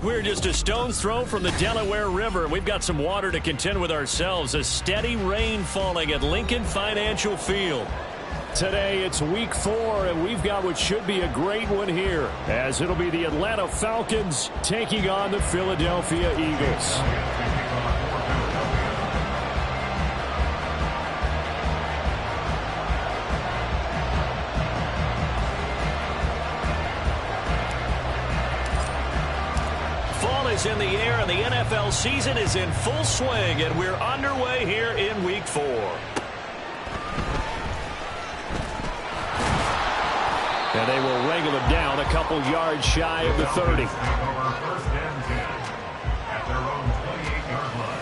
We're just a stone's throw from the Delaware River. We've got some water to contend with ourselves. A steady rain falling at Lincoln Financial Field. Today it's week 4, and we've got what should be a great one here, as it'll be the Atlanta Falcons taking on the Philadelphia Eagles. Is in the air, and the NFL season is in full swing, and we're underway here in week 4. And they will wrangle him down a couple yards shy of the 30. First and 10 at their own 28-yard line.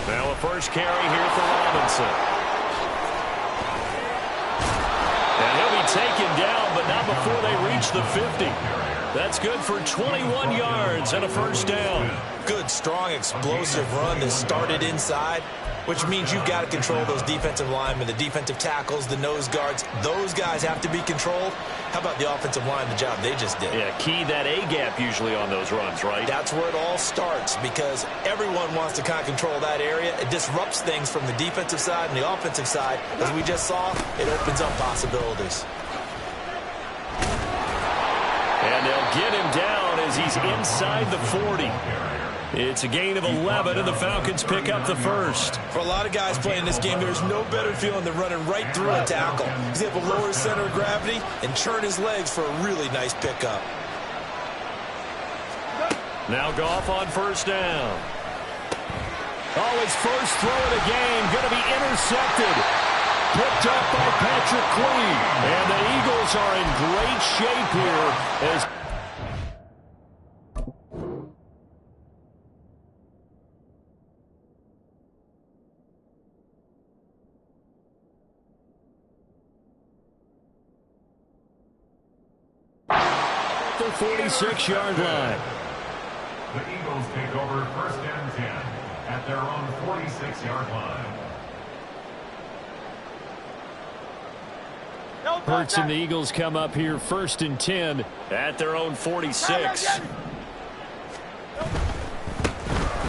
Now a first carry here for Robinson. And he'll be taken down, but not before they reach the 50. That's good for 21 yards and a first down. Good, strong, explosive run that started inside, which means you've got to control those defensive linemen, the defensive tackles, the nose guards. Those guys have to be controlled. How about the offensive line, the job they just did? Yeah, key that A-gap usually on those runs, right? That's where it all starts, because everyone wants to kind of control that area. It disrupts things from the defensive side and the offensive side. As we just saw, it opens up possibilities. And they'll get him down as he's inside the 40. It's a gain of 11, and the Falcons pick up the first. For a lot of guys playing this game, there's no better feeling than running right through a tackle. He's able to lower his center of gravity and turn his legs for a really nice pickup. Now Goff on first down. Oh, his first throw of the game going to be intercepted. Picked up by Patrick Queen. And the Eagles are in great shape here as the 46-yard line. The Eagles take over first and 10 at their own 46-yard line. Hurts and the Eagles come up here first and 10 at their own 46.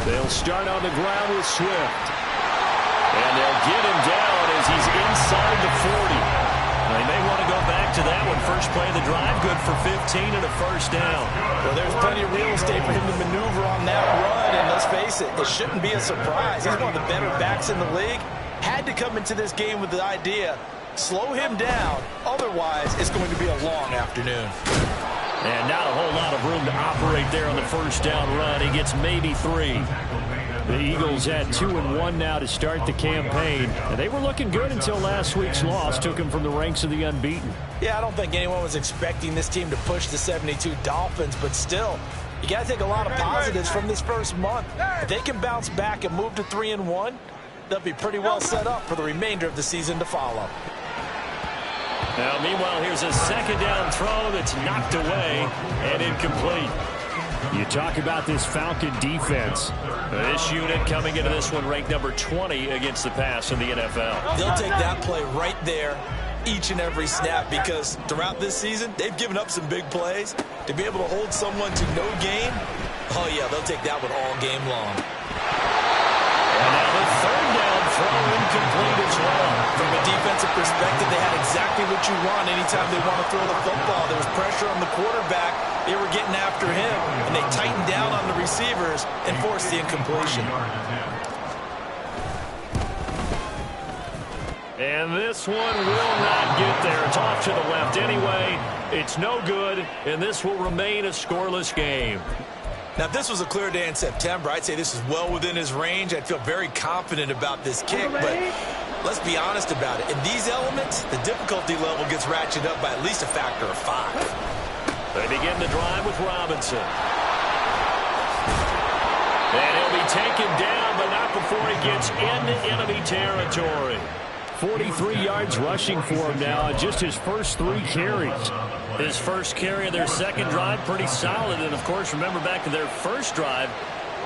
They'll start on the ground with Swift. And they'll get him down as he's inside the 40. They may want to go back to that one. First play of the drive, good for 15 and a first down. Well, there's plenty of real estate for him to maneuver on that run, and let's face it, it shouldn't be a surprise. He's one of the better backs in the league. Had to come into this game with the idea, slow him down, otherwise it's going to be a long afternoon. And not a whole lot of room to operate there on the first down run. He gets maybe 3. The Eagles at 2-1 now to start the campaign. And they were looking good until last week's loss took them from the ranks of the unbeaten. Yeah, I don't think anyone was expecting this team to push the 72 Dolphins, but still, you got to take a lot of positives from this first month. If they can bounce back and move to 3-1, they'll be pretty well set up for the remainder of the season to follow. Now, meanwhile, here's a second down throw that's knocked away and incomplete. You talk about this Falcon defense. This unit coming into this one ranked number 20 against the pass in the NFL. They'll take that play right there each and every snap, because throughout this season, they've given up some big plays. To be able to hold someone to no gain, oh yeah, they'll take that one all game long. And now the third down throw incomplete as well. From a defensive perspective, they had exactly what you want anytime they want to throw the football. There was pressure on the quarterback. They were getting after him, and they tightened down on the receivers and forced the incompletion. And this one will not get there. It's off to the left anyway. It's no good, and this will remain a scoreless game. Now, if this was a clear day in September, I'd say this is well within his range. I'd feel very confident about this kick, but Let's be honest about it. In these elements, the difficulty level gets ratcheted up by at least a factor of 5. They begin the drive with Robinson. And he'll be taken down, but not before he gets into enemy territory. 43 yards rushing for him now in just his first 3 carries. His first carry of their second drive, pretty solid. And, of course, remember back to their first drive,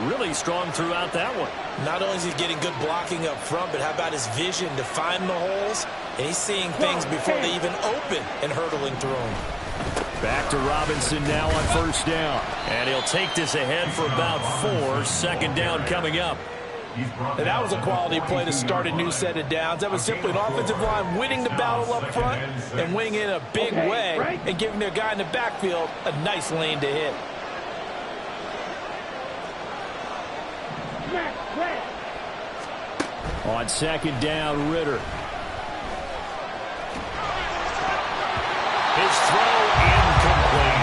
really strong throughout that one. Not only is he getting good blocking up front, but how about his vision to find the holes? And he's seeing things before they even open and hurtling through them. Back to Robinson now on first down. And he'll take this ahead for about 4. Second down coming up. And that was a quality play to start a new set of downs. That was simply an offensive line winning the battle up front and winning in a big way and giving their guy in the backfield a nice lane to hit. On second down, Ritter. His throw incomplete.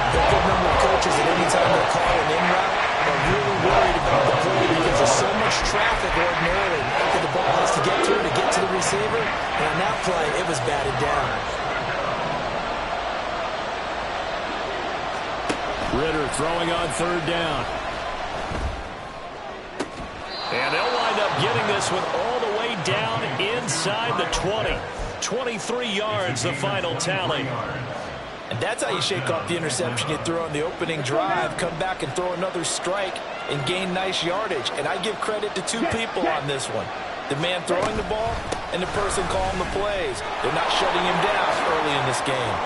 There are a good number of coaches at any time they call an in route are really worried about the play because there's so much traffic ordinarily after the ball has to get to the receiver. And on that play, it was batted down. Ritter throwing on third down. And they'll wind up getting this one all the way down inside the 20. 23 yards, the final tally. And that's how you shake off the interception you throw on the opening drive, come back and throw another strike and gain nice yardage. And I give credit to 2 people on this one. The man throwing the ball and the person calling the plays. They're not shutting him down early in this game.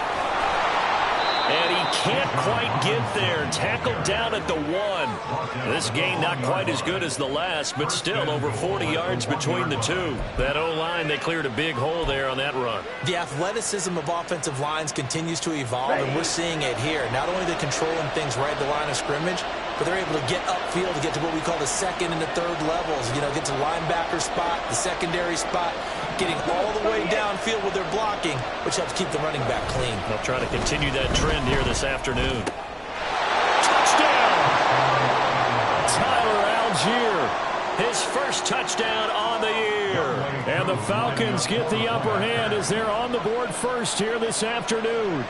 And he can't quite get there. Tackled down at the 1. This gain not quite as good as the last, but still over 40 yards between the 2. That O-line, they cleared a big hole there on that run. The athleticism of offensive lines continues to evolve, and we're seeing it here. Not only are they controlling things right at the line of scrimmage, but they're able to get upfield to get to what we call the second and the third levels. You know, get to the linebacker spot, the secondary spot, getting all the way downfield with their blocking, which helps keep the running back clean. They'll try to continue that trend here this afternoon. Touchdown! Tyler Algier, his first touchdown on the year. And the Falcons get the upper hand as they're on the board first here this afternoon.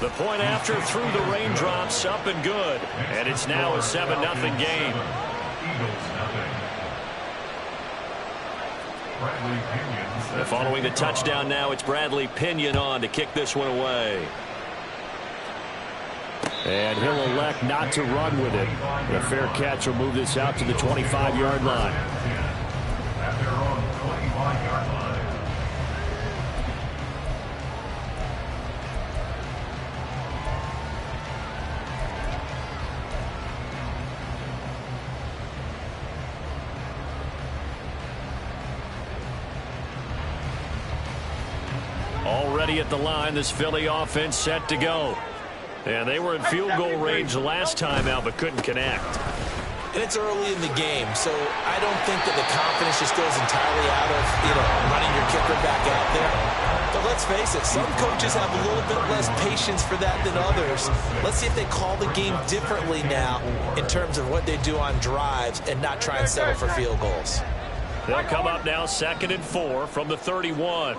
The point after through the raindrops, up and good. And it's now a 7-0 game. Following the touchdown now, it's Bradley Pinion on to kick this one away. And he'll elect not to run with it. A fair catch will move this out to the 25-yard line. At their own 25-yard line. Already at the line, this Philly offense set to go. And they were in field goal range last time out, but couldn't connect. And it's early in the game, so I don't think that the confidence just goes entirely out of, running your kicker back out there. But let's face it, some coaches have a little bit less patience for that than others. Let's see if they call the game differently now in terms of what they do on drives and not try and settle for field goals. They'll come up now 2nd and 4 from the 31.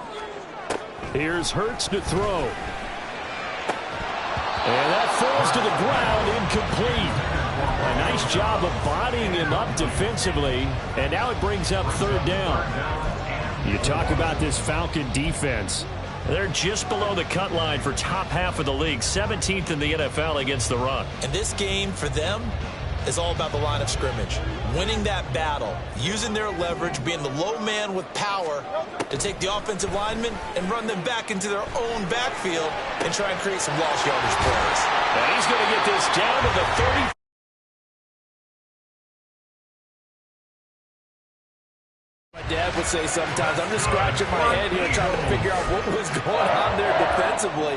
Here's Hurts to throw. And that falls to the ground, incomplete. A nice job of bodying him up defensively. And now it brings up 3rd down. You talk about this Falcon defense. They're just below the cut line for top half of the league. 17th in the NFL against the run. And this game for them is all about the line of scrimmage. Winning that battle, using their leverage, being the low man with power to take the offensive linemen and run them back into their own backfield and try and create some lost yardage plays. And he's going to get this down to the 30. My dad would say sometimes, I'm just scratching my head here trying to figure out what was going on there defensively.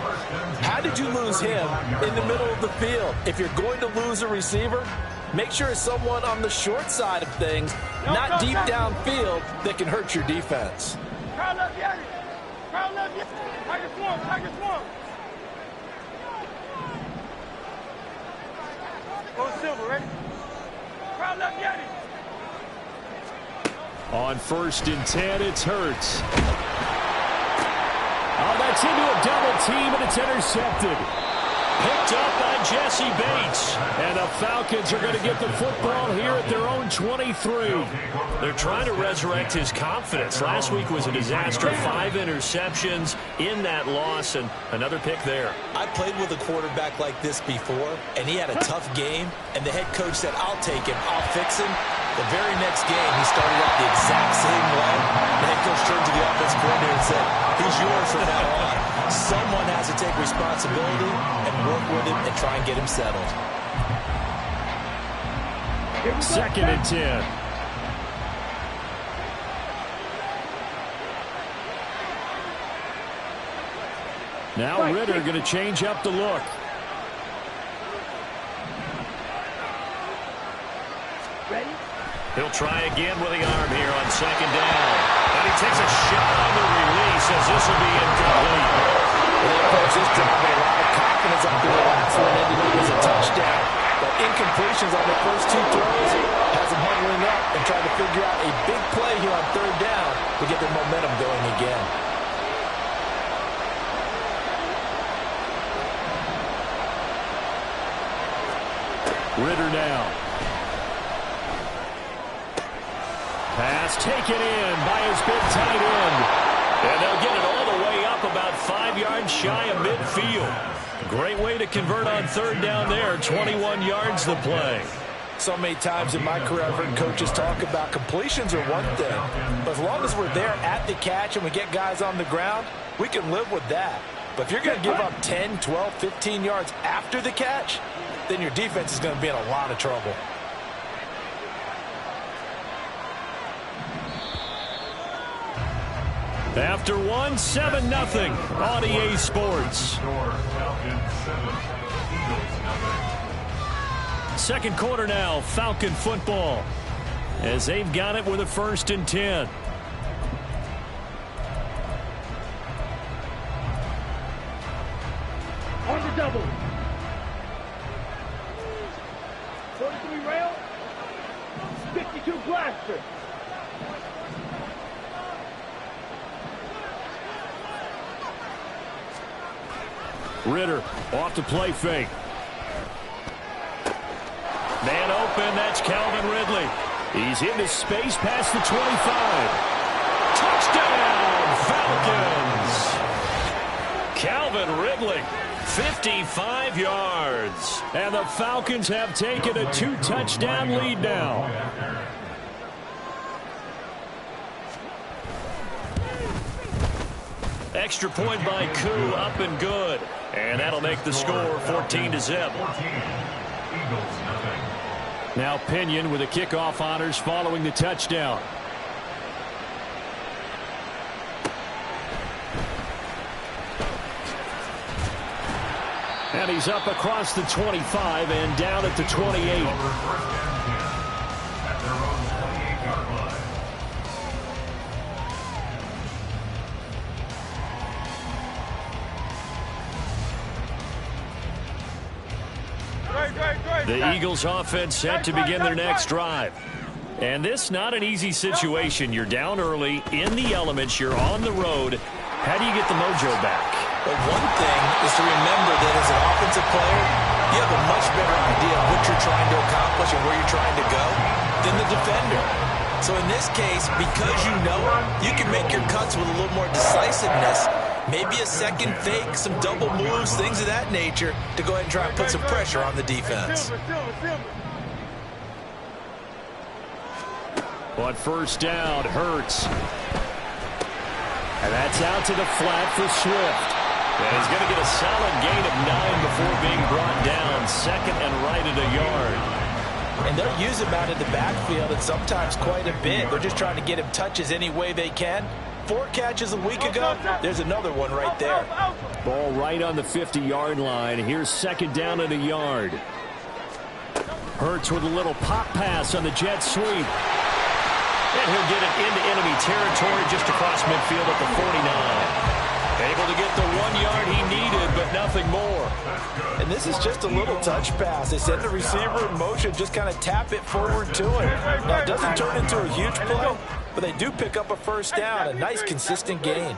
How did you lose him in the middle of the field? If you're going to lose a receiver, make sure it's someone on the short side of things, not deep downfield, that can hurt your defense. Crowd left, Yanni. Crowd left, Yanni. Tiger swarm, Tiger swarm. Go silver, ready? Crowd left, Yanni. On 1st and 10, it's Hurts. Oh, that's into a double team, and it's intercepted. Picked up by Jesse Bates. And the Falcons are going to get the football here at their own 23. They're trying to resurrect his confidence. Last week was a disaster. 5 interceptions in that loss, and another pick there. I played with a quarterback like this before, and he had a tough game, and the head coach said, I'll take him, I'll fix him. The very next game, he started out the exact same way. The head coach turned to the offensive coordinator and said, he's yours from now on. Someone has to take responsibility and work with him and try and get him settled. 2nd and 10. Now Ritter going to change up the look. Ready? He'll try again with the arm here on 2nd down. And he takes a shot on the release as this will be incomplete. The approach is driving a lot of confidence after the last one ended up as a touchdown. But incompletions on the first 2 throws has them huddling up and trying to figure out a big play here on 3rd down to get their momentum going again. Ritter now. Pass taken in by his big tight end. And they'll get it all the way up about 5 yards shy of midfield. Great way to convert on 3rd down there. 21 yards the play. So many times in my career I've heard coaches talk about completions are one thing. But as long as we're there at the catch and we get guys on the ground, we can live with that. But if you're going to give up 10, 12, 15 yards after the catch, then your defense is going to be in a lot of trouble. After 1, 7-0 on EA Sports. Second quarter now, Falcon football, as they've got it with a 1st and 10. On the double. 43 rail. 52 blaster. Ritter off to play fake. Man open, that's Calvin Ridley. He's into space past the 25. Touchdown, Falcons! Calvin Ridley, 55 yards. And the Falcons have taken a 2-touchdown lead now. Extra point by Koo, up and good. And that'll make the score 14-0. Now Pinion with the kickoff honors following the touchdown. And he's up across the 25 and down at the 28. The Eagles offense set to begin their next drive. And this not an easy situation. You're down early, in the elements, you're on the road. How do you get the mojo back? But one thing is to remember that as an offensive player, you have a much better idea of what you're trying to accomplish and where you're trying to go than the defender. So in this case, because you know it, you can make your cuts with a little more decisiveness. Maybe a second fake, some double moves, things of that nature to go ahead and try and put some pressure on the defense. On 1st down, Hurts. And that's out to the flat for Swift. And he's going to get a solid gain of 9 before being brought down. 2nd and right at a yard. And they'll use him out in the backfield and sometimes quite a bit. They're just trying to get him touches any way they can. 4 catches a week ago, there's another one right there. Ball right on the 50-yard line. Here's 2nd down at a yard. Hurts with a little pop pass on the jet sweep. And he'll get it into enemy territory just across midfield at the 49. Able to get the 1 yard he needed, but nothing more. And this is just a little touch pass. They send the receiver in motion, just kind of tap it forward to him. Now, it doesn't turn into a huge play, but they do pick up a first down, a nice consistent gain.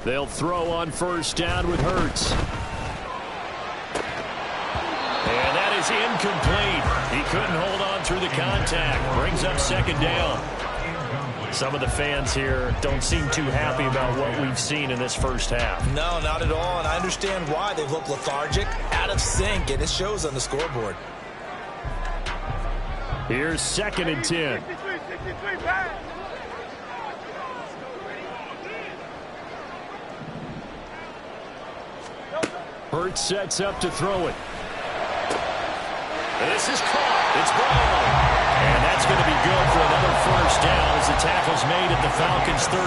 They'll throw on first down with Hurts. And that is incomplete. He couldn't hold on through the contact. Brings up second down. Some of the fans here don't seem too happy about what we've seen in this first half. No, not at all, and I understand why. They look lethargic, out of sync, and it shows on the scoreboard. Here's 2nd and 10. Hurts sets up to throw it. This is caught. It's ball. And that's going to be good for another first down as the tackle's made at the Falcons' 33.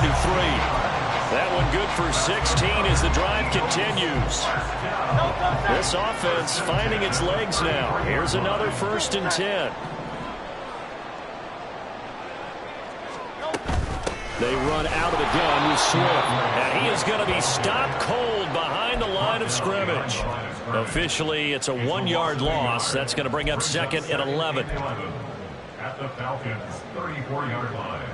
That one good for 16 as the drive continues. This offense finding its legs now. Here's another 1st and 10. They run out of the gun with Swift. And he is going to be stopped cold behind the line of scrimmage. Officially, it's a 1-yard loss. That's going to bring up 2nd and 11. At the Falcons' 34-yard line.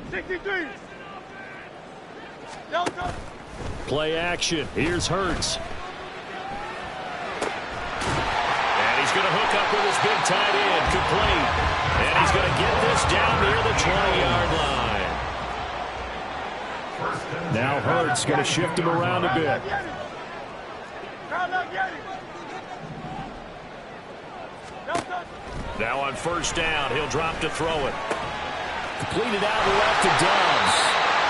Sixty-three. Play action. Here's Hurts. And he's going to hook up with his big tight end. Complete. And he's going to get this down near the 20-yard line. Now Hurts going to shift him around a bit. Now on first down, he'll drop to throw it. Completed out left to Dobbs.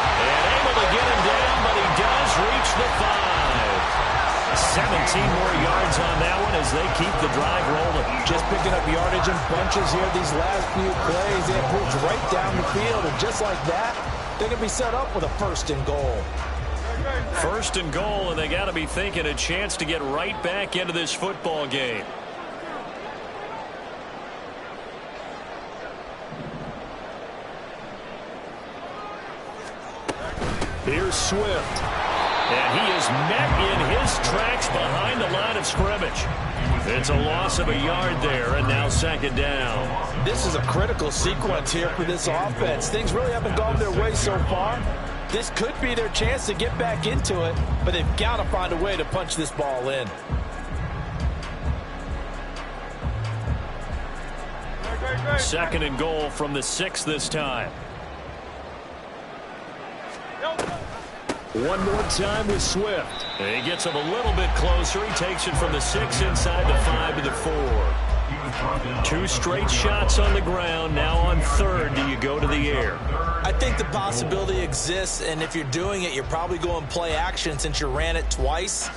And able to get him down, but he does reach the 5. 17 more yards on that one as they keep the drive rolling. Just picking up yardage in bunches here these last few plays. They improved right down the field, and just like that, they're going to be set up with a 1st and goal. 1st and goal, and they got to be thinking a chance to get right back into this football game. Here's Swift. And he is met in his tracks behind the line of scrimmage. It's a loss of a yard there, and now 2nd down. This is a critical sequence here for this offense. Things really haven't gone their way so far. This could be their chance to get back into it, but they've got to find a way to punch this ball in. Second and goal from the 6 this time. One more time with Swift. And he gets him a little bit closer. He takes it from the 6 inside the 5 to the 4. 2 straight shots on the ground. Now on 3rd, do you go to the air? I think the possibility exists, and if you're doing it, you're probably going play action since you ran it twice.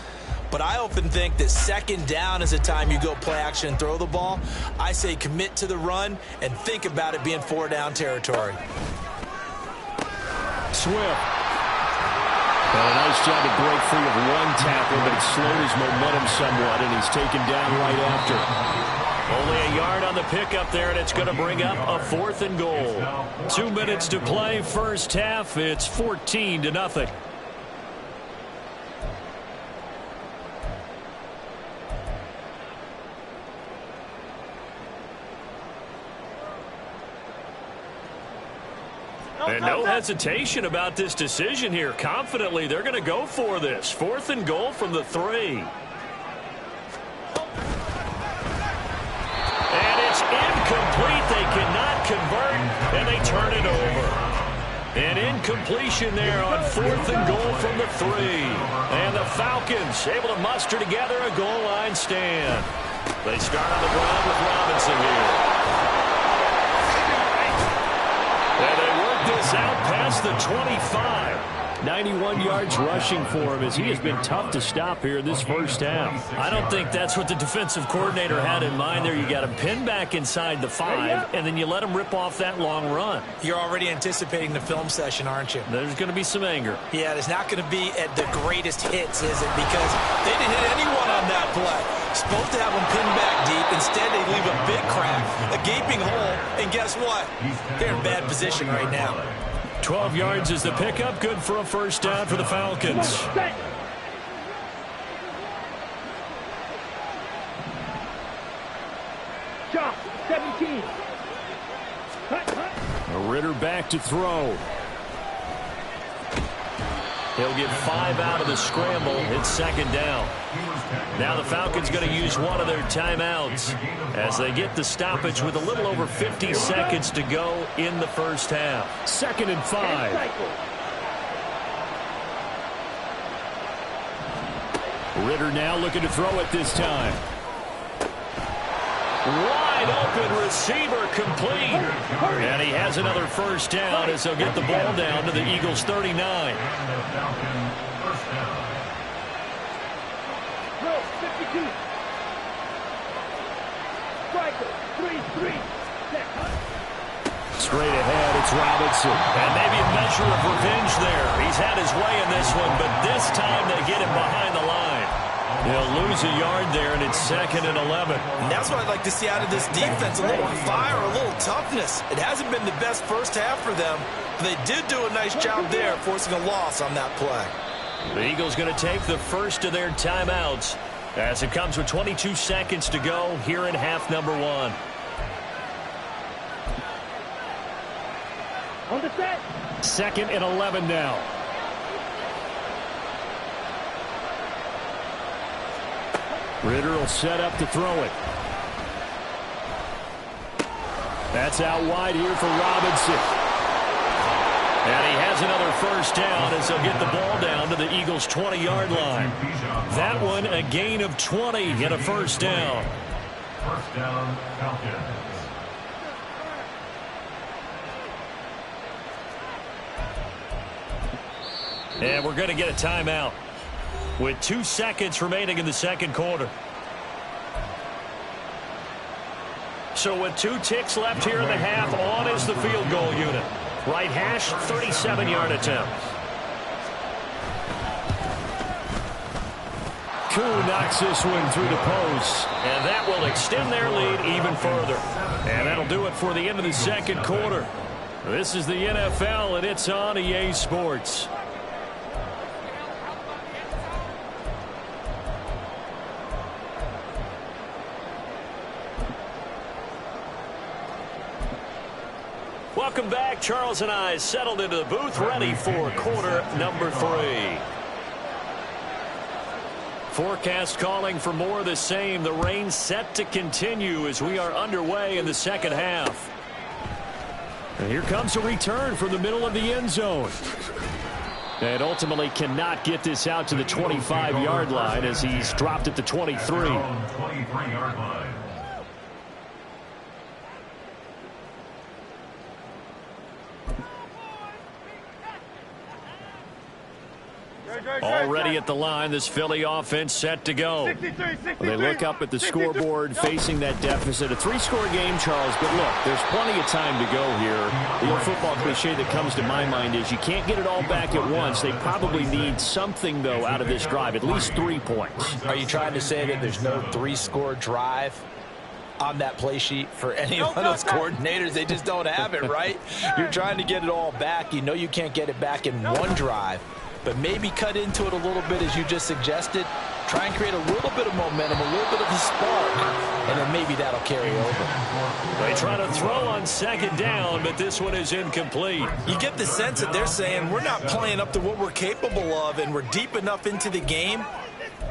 But I often think that 2nd down is the time you go play action and throw the ball. I say commit to the run and think about it being 4-down territory. Swift. Well, a nice job to break free of one tackle, but it slowed his momentum somewhat, and he's taken down right after. Only a yard on the pickup there, and it's going to bring up a 4th and goal. 2 minutes to play, first half. It's 14-0. And no hesitation about this decision here. Confidently, they're going to go for this. 4th and goal from the 3. And it's incomplete. They cannot convert, and they turn it over. An incompletion there on 4th and goal from the 3. And the Falcons able to muster together a goal line stand. They start on the ground with Robinson here. And they work this out past the 25. 91 yards rushing for him as he has been tough to stop here in this first half. I don't think that's what the defensive coordinator had in mind there. You got him pinned back inside the 5, and then you let him rip off that long run. You're already anticipating the film session, aren't you? There's going to be some anger. Yeah, it's not going to be at the greatest hits, is it? Because they didn't hit anyone on that play. Supposed to have them pinned back deep. Instead, they leave a big crack, a gaping hole, and guess what? They're in bad position right now. 12 yards is the pickup. Good for a first down for the Falcons. Josh, 17. Ritter back to throw. He'll get 5 out of the scramble. It's second down. Now the Falcons going to use one of their timeouts as they get the stoppage with a little over 50 seconds to go in the first half. 2nd and 5. Ritter now looking to throw it this time. Wide open receiver complete. And he has another first down as they'll get the ball down to the Eagles' 39. Straight ahead, it's Robinson. And maybe a measure of revenge there. He's had his way in this one, but this time they get him behind the line. He'll lose a yard there, and it's 2nd and 11. And that's what I'd like to see out of this defense, a little fire, a little toughness. It hasn't been the best first half for them, but they did do a nice job there, forcing a loss on that play. The Eagles going to take the first of their timeouts as it comes with 22 seconds to go here in half number 1. On the set. 2nd and 11 now. Ritter will set up to throw it. That's out wide here for Robinson. And he has another first down as they'll get the ball down to the Eagles' 20-yard line. That one a gain of 20 and a first down. First down, Falcons. And we're going to get a timeout with 2 seconds remaining in the second quarter. So with 2 ticks left here in the half, on is the field goal unit. Right hash, 37-yard attempt. Koo knocks this one through the post, and that will extend their lead even further. And that'll do it for the end of the second quarter. This is the NFL, and it's on EA Sports. Welcome back. Charles and I settled into the booth, ready for quarter number 3. Forecast calling for more of the same. The rain set to continue as we are underway in the second half. And here comes a return from the middle of the end zone. And ultimately cannot get this out to the 25-yard line as he's dropped at the 23. 23-yard line. Already at the line, this Philly offense set to go. They look up at the scoreboard, facing that deficit. A 3-score game, Charles, but look, there's plenty of time to go here. The old football cliche that comes to my mind is you can't get it all back at once. They probably need something, though, out of this drive, at least 3 points. Are you trying to say that there's no 3-score drive on that play sheet for any one of those coordinators? They just don't have it, right? You're trying to get it all back. You know you can't get it back in one drive. But maybe cut into it a little bit, as you just suggested. Try and create a little bit of momentum, a little bit of a spark, and then maybe that'll carry over. They try to throw on second down, but this one is incomplete. You get the sense that they're saying we're not playing up to what we're capable of, and we're deep enough into the game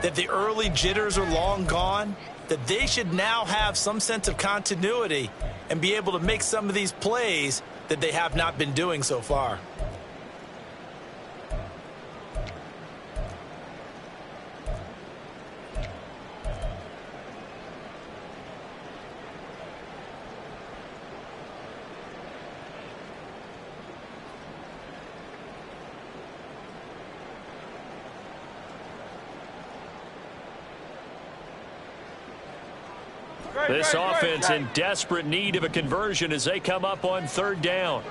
that the early jitters are long gone, that they should now have some sense of continuity and be able to make some of these plays that they have not been doing so far. This offense in desperate need of a conversion as they come up on third down.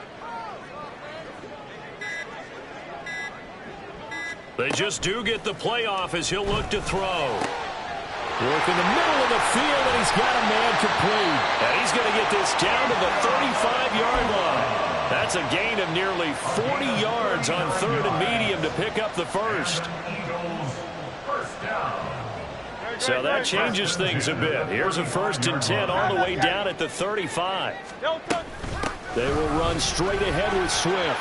They just do get the playoff as he'll look to throw. Work in the middle of the field, and he's got a man complete. And he's going to get this down to the 35-yard line. That's a gain of nearly 40 yards on 3rd and medium to pick up the first. So that changes things a bit. Here's a 1st and 10 all the way down at the 35. They will run straight ahead with Swift.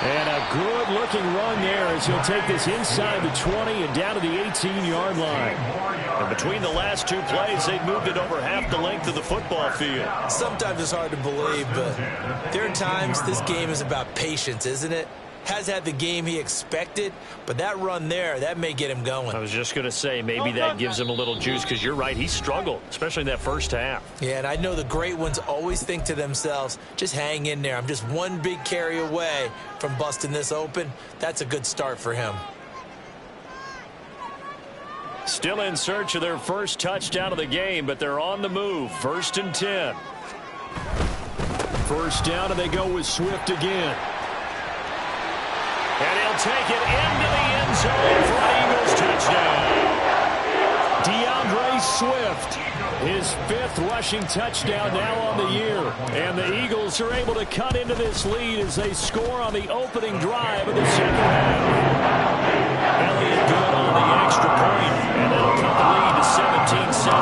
And a good-looking run there as he'll take this inside the 20 and down to the 18-yard line. And between the last 2 plays, they've moved it over half the length of the football field. Sometimes it's hard to believe, but there are times this game is about patience, isn't it? Has had the game he expected, but that run there, that may get him going. I was just going to say, maybe that gives him a little juice, because you're right, he struggled, especially in that first half. Yeah, and I know the great ones always think to themselves, just hang in there. I'm just one big carry away from busting this open. That's a good start for him. Still in search of their first touchdown of the game, but they're on the move. 1st and 10. First down, and they go with Swift again. And he'll take it into the end zone for an Eagles touchdown. DeAndre Swift, his 5th rushing touchdown now on the year. And the Eagles are able to cut into this lead as they score on the opening drive of the second half. Elliott good on the extra point, and that'll cut the lead to 17-7.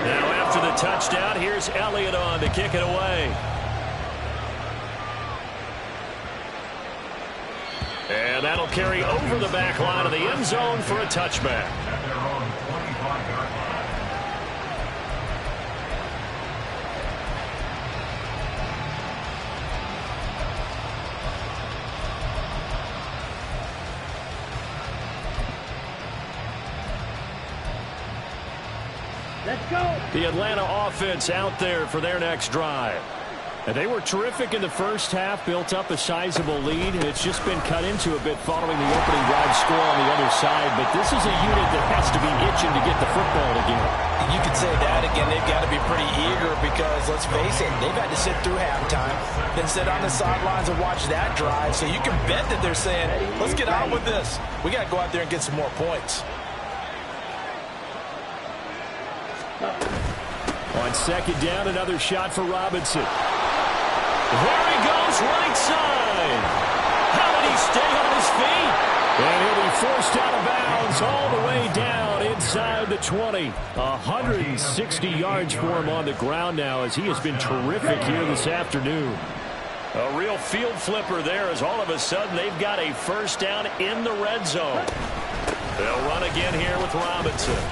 Now after the touchdown, here's Elliott on to kick it away. And that'll carry over the back line of the end zone for a touchback. Let's go. The Atlanta offense out there for their next drive. And they were terrific in the first half, built up a sizable lead, and it's just been cut into a bit following the opening drive score on the other side. But this is a unit that has to be itching to get the football again. You could say that again. They've got to be pretty eager because, let's face it, they've had to sit through halftime, then sit on the sidelines and watch that drive. So you can bet that they're saying, let's get on with this. We got to go out there and get some more points. On second down, another shot for Robinson. There he goes, right side. How did he stay on his feet? And he'll be forced out of bounds all the way down inside the 20. 160 yards for him on the ground now as he has been terrific here this afternoon. A real field flipper there as all of a sudden they've got a first down in the red zone. They'll run again here with Robinson.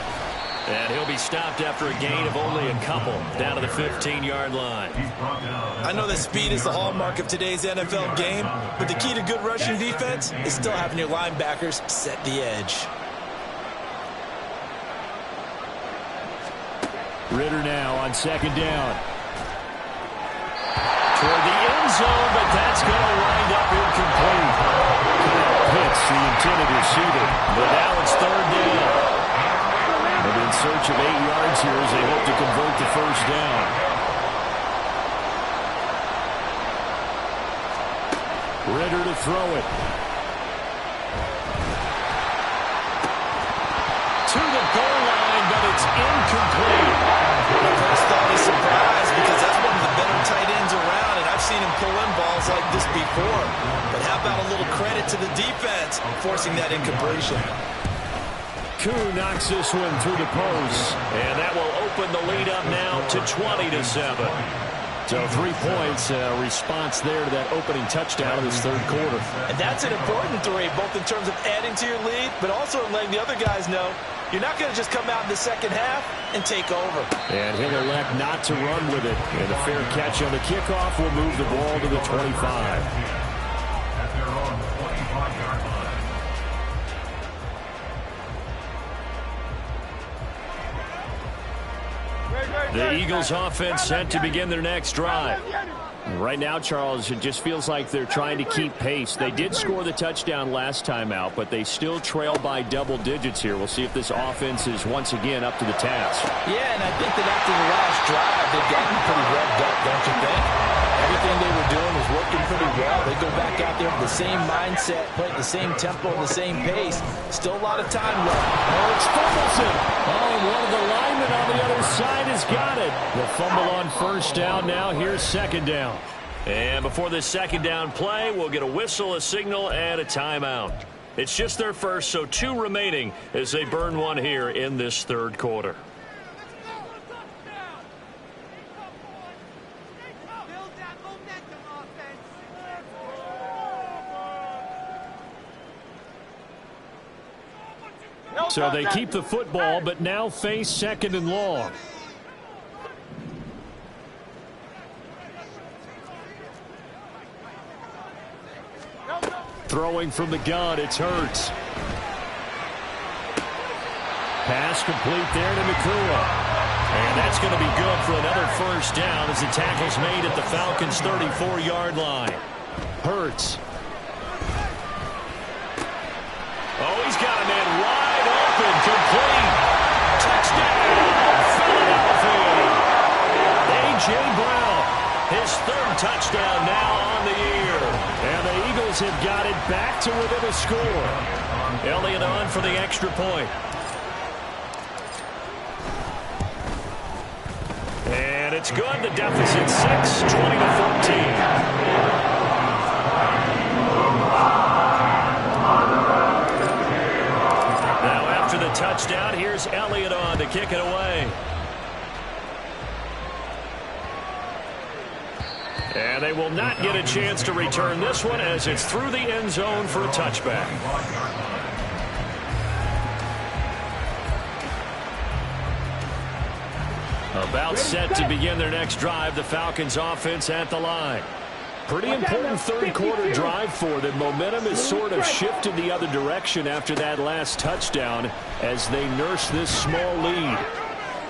And he'll be stopped after a gain of only a couple down to the 15-yard line. I know that speed is the hallmark of today's NFL game, but the key to good rushing defense is still having your linebackers set the edge. Ritter now on second down. Toward the end zone, but that's going to wind up incomplete. Hits the intended receiver, but now it's 3rd down. And in search of 8 yards here as they hope to convert the first down. Ritter to throw it. To the goal line, but it's incomplete. My first thought is surprise because that's one of the better tight ends around, and I've seen him pull in balls like this before. But how about a little credit to the defense forcing that incompletion? Koo knocks this one through the post, and that will open the lead up now to 20-7. So 3 points, response there to that opening touchdown of this third quarter. And that's an important 3, both in terms of adding to your lead, but also in letting the other guys know you're not going to just come out in the second half and take over. And he'll elect not to run with it. And a fair catch on the kickoff will move the ball to the 25. The Eagles offense set to begin their next drive. Right now, Charles, it just feels like they're trying to keep pace. They did score the touchdown last time out, but they still trail by double digits here. We'll see if this offense is once again up to the task. Yeah, and I think that after the last drive, they've gotten pretty revved up, don't you think? Everything they were doing was working pretty well. They go back out there with the same mindset, play at the same tempo, the same pace. Still a lot of time left. Oh, it's Ferguson. Oh, and one of the linemen on the other side is He's got it. The fumble on first down now. Here's second down. And before this second down play, we'll get a whistle, a signal, and a timeout. It's just their first, so 2 remaining as they burn one here in this third quarter. So they keep the football, but now face second and long. Throwing from the gun, it's Hurts. Pass complete there to Nakua. And that's going to be good for another first down as the tackle's made at the Falcons' 34-yard line. Hurts. Oh, he's got a man wide open, complete. Touchdown, Philadelphia. A.J. Brown, his 3rd touchdown now on the year. And the Eagles have got it back to within a score. Elliott on for the extra point. And it's good. The deficit 6, 20-14. Now after the touchdown, here's Elliott on to kick it away. And they will not get a chance to return this one as it's through the end zone for a touchback. About set to begin their next drive, the Falcons offense at the line. Pretty important third quarter drive for them. Momentum has sort of shifted the other direction after that last touchdown as they nurse this small lead.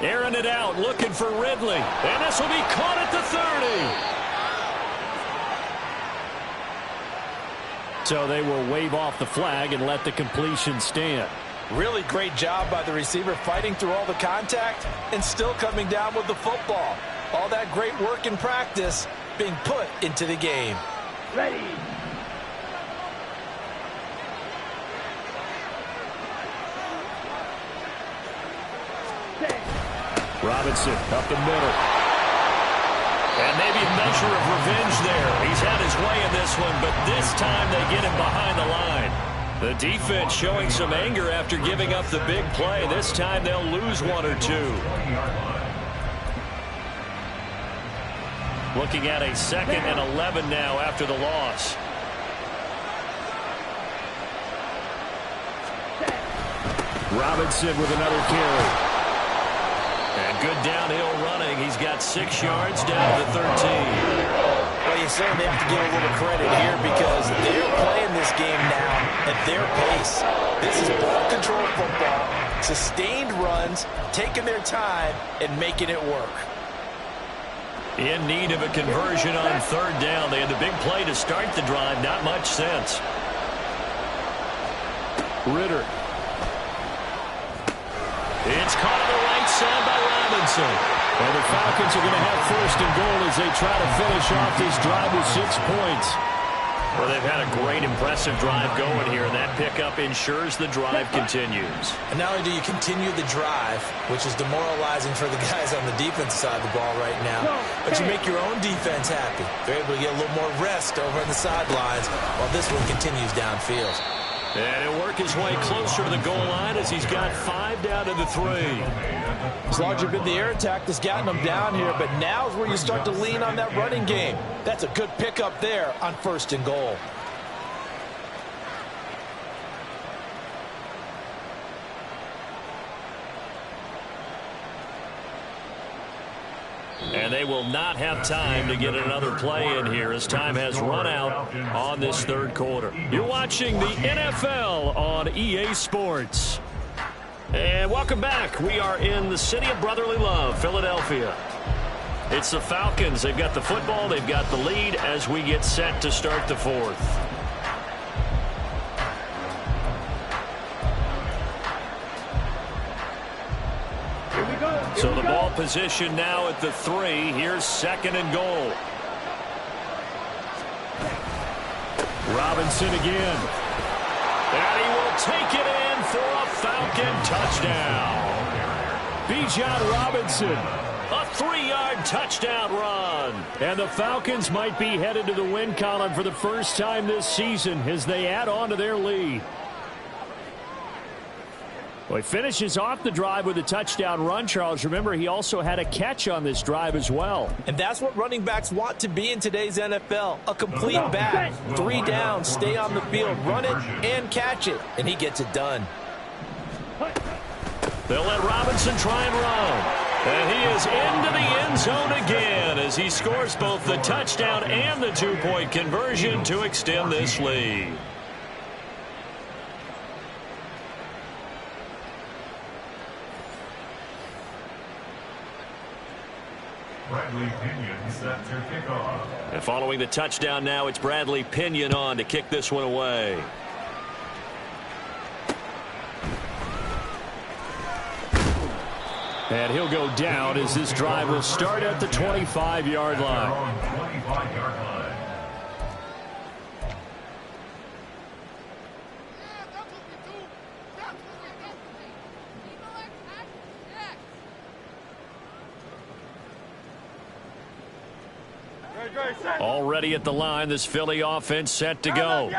Airing it out, looking for Ridley. And this will be caught at the 30. So they will wave off the flag and let the completion stand. Really great job by the receiver fighting through all the contact and still coming down with the football. All that great work in practice being put into the game. Ready. Robinson up the middle. And maybe a measure of revenge there. He's had his way in this one, but this time they get him behind the line. The defense showing some anger after giving up the big play. This time they'll lose 1 or 2. Looking at a 2nd and 11 now after the loss. Robinson with another carry. And good downhill running. He's got 6 yards down to the 13. Well, you certainly have to give a little credit here because they're playing this game now at their pace. This is ball control football, sustained runs, taking their time, and making it work. In need of a conversion on 3rd down. They had the big play to start the drive. Not much sense. Ritter. It's caught on the right side by Robinson. And the Falcons are going to have 1st and goal as they try to finish off this drive with 6 points. Well, they've had a great, impressive drive going here, and that pickup ensures the drive continues. And not only do you continue the drive, which is demoralizing for the guys on the defense side of the ball right now, but you make your own defense happy. They're able to get a little more rest over on the sidelines while this one continues downfield. And he'll work his way closer to the goal line as he's got 5 down to the 3. As long as you've been the air attack that's gotten them down here, but now is where you start to lean on that running game. That's a good pickup there on 1st and goal. And they will not have time to get another play in here as time has run out on this 3rd quarter. You're watching the NFL on EA Sports. And welcome back. We are in the city of brotherly love, Philadelphia. It's the Falcons. They've got the football. They've got the lead as we get set to start the 4th. So the ball position now at the 3. Here's 2nd and goal. Robinson again. And he will take it in for a Falcon touchdown. Bijan Robinson, A 3-yard touchdown run. And the Falcons might be headed to the win column for the first time this season as they add on to their lead. Well, he finishes off the drive with a touchdown run, Charles. Remember, he also had a catch on this drive as well. And that's what running backs want to be in today's NFL. A complete back. 3 downs, stay on the field, run it, and catch it. And he gets it done. They'll let Robinson try and run. And he is into the end zone again as he scores both the touchdown and the 2-point conversion to extend this lead. Bradley Pinion set to kick off. And following the touchdown now, it's Bradley Pinion on to kick this one away. And he'll go down as this drive will start at the 25-yard line. 25-yard line. Already at the line, this Philly offense set to go.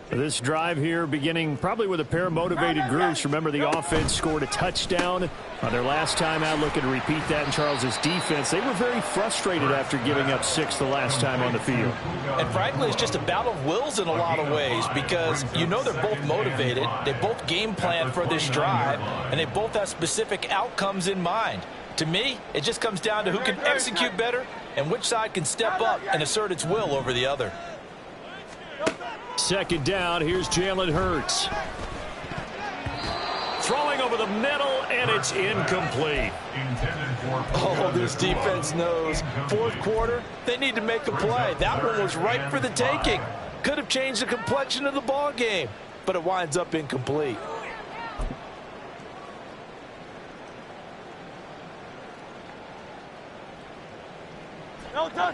This drive here beginning probably with a pair of motivated groups. Remember, the offense scored a touchdown on their last time out. Looking to repeat that in Charles's defense. They were very frustrated after giving up 6 the last time on the field. And frankly, it's just a battle of wills in a lot of ways because you know they're both motivated. They both game plan for this drive, and they both have specific outcomes in mind. To me, it just comes down to who can execute better and which side can step up and assert its will over the other. Second down, here's Jalen Hurts. Throwing over the middle, and it's incomplete. Oh, this defense knows. Fourth quarter, they need to make a play. That one was ripe for the taking. Could have changed the complexion of the ball game, but it winds up incomplete.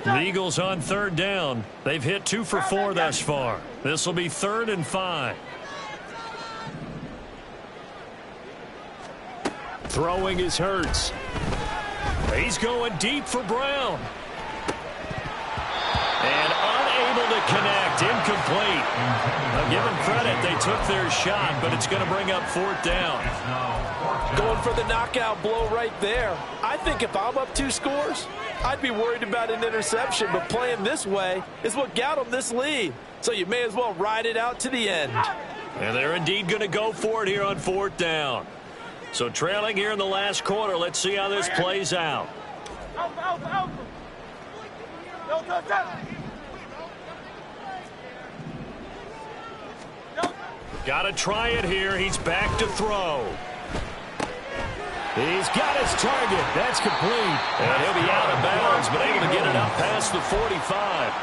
The Eagles on third down. They've hit 2 for 4 thus far. This will be 3rd and 5. Throwing is Hurts. He's going deep for Brown. And unable to connect. Incomplete. Now, give them credit. They took their shot, but it's going to bring up 4th down. Going for the knockout blow right there. I think if I'm up 2 scores, I'd be worried about an interception, but playing this way is what got them this lead. So you may as well ride it out to the end. And they're indeed going to go for it here on 4th down. So trailing here in the last quarter. Let's see how this plays out. Got to try it here. He's back to throw. He's got his target. That's complete. And he'll be out of bounds, but able to get it up past the 45.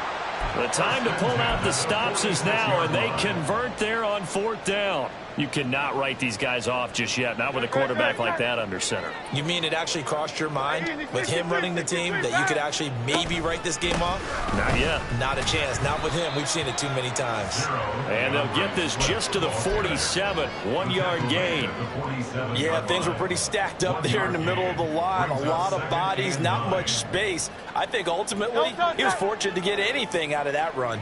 The time to pull out the stops is now, and they convert there on 4th down. You cannot write these guys off just yet, not with a quarterback like that under center. You mean it actually crossed your mind with him running the team that you could actually maybe write this game off? Not yet. Not a chance. Not with him. We've seen it too many times. And they'll get this just to the 47. 1-yard gain. Yeah, things were pretty stacked up there in the middle of the line. A lot of bodies, not much space. I think ultimately he was fortunate to get anything out of that run.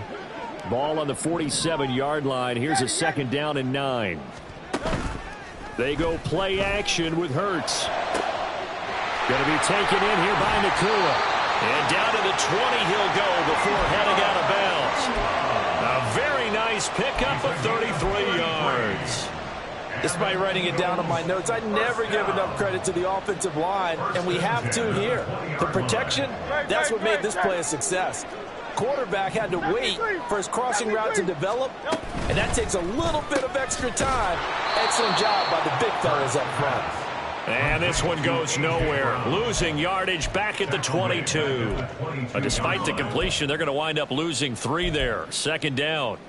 Ball on the 47-yard line. Here's a 2nd down and 9. They go play action with Hurts. Going to be taken in here by Nakua. And down to the 20 he'll go before heading out of bounds. A very nice pickup of 33 yards. Despite writing it down on my notes, I never give enough credit to the offensive line, and we have to here. The protection, that's what made this play a success. Quarterback had to wait for his crossing route to develop, and that takes a little bit of extra time. Excellent job by the big fellas up front. And this one goes nowhere. Losing yardage back at the 22. Despite the completion, they're going to wind up losing 3 there. 2nd down.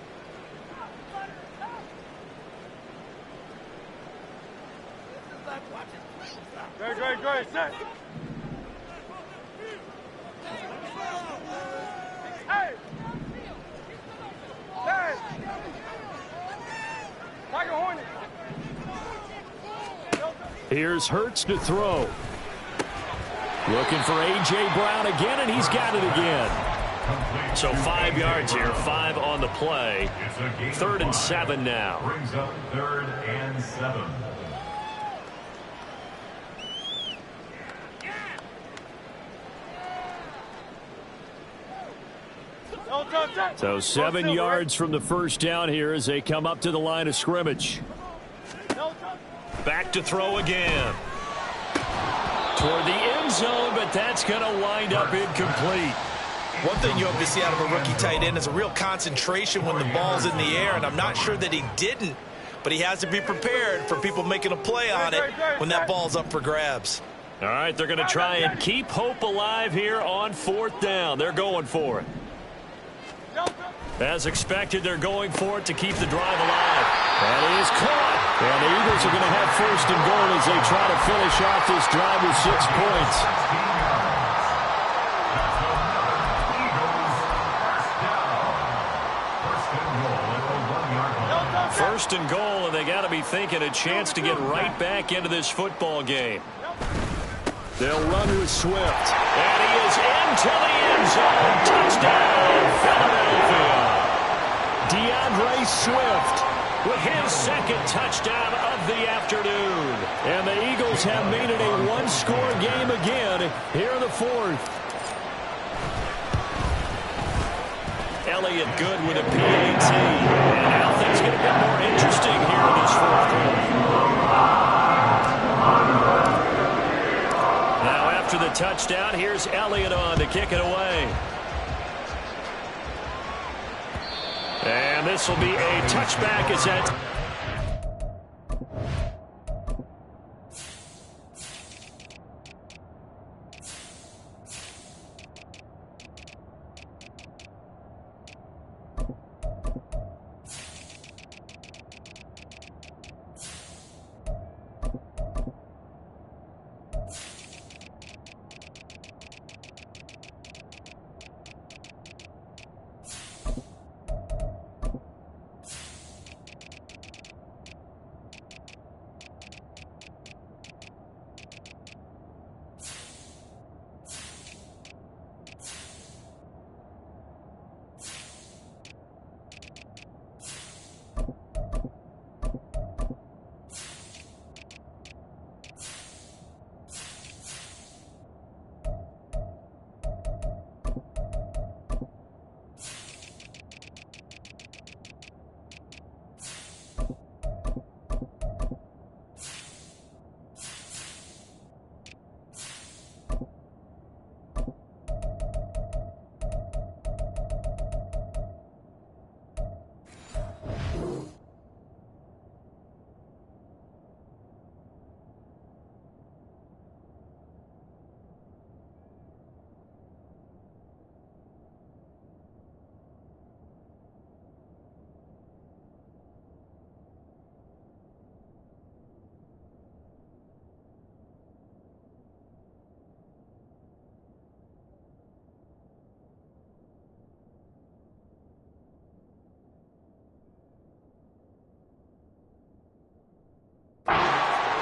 Great, set. Hey! Hey! Tiger Hornet! Here's Hurts to throw. Looking for A.J. Brown again, and he's got it again. So 5 yards here, 5 on the play. 3rd and 7 now. Brings up 3rd and 7. So 7 yards from the first down here as they come up to the line of scrimmage. Back to throw again. Toward the end zone, but that's going to wind up incomplete. One thing you hope to see out of a rookie tight end is a real concentration when the ball's in the air, and I'm not sure that he didn't, but he has to be prepared for people making a play on it when that ball's up for grabs. All right, they're going to try and keep hope alive here on 4th down. They're going for it. As expected, they're going for it to keep the drive alive. And it is caught. And the Eagles are going to have 1st and goal as they try to finish off this drive with 6 points. First and goal, and they got to be thinking a chance to get right back into this football game. They'll run with Swift. And he is into the end zone. Touchdown, Philadelphia. DeAndre Swift with his 2nd touchdown of the afternoon. And the Eagles have made it a one-score game again here in the 4th. Elliott good with a PAT. And now things get a bit more interesting here in this 4th quarter. Now after the touchdown, here's Elliott on to kick it away. And this will be a touchback as that.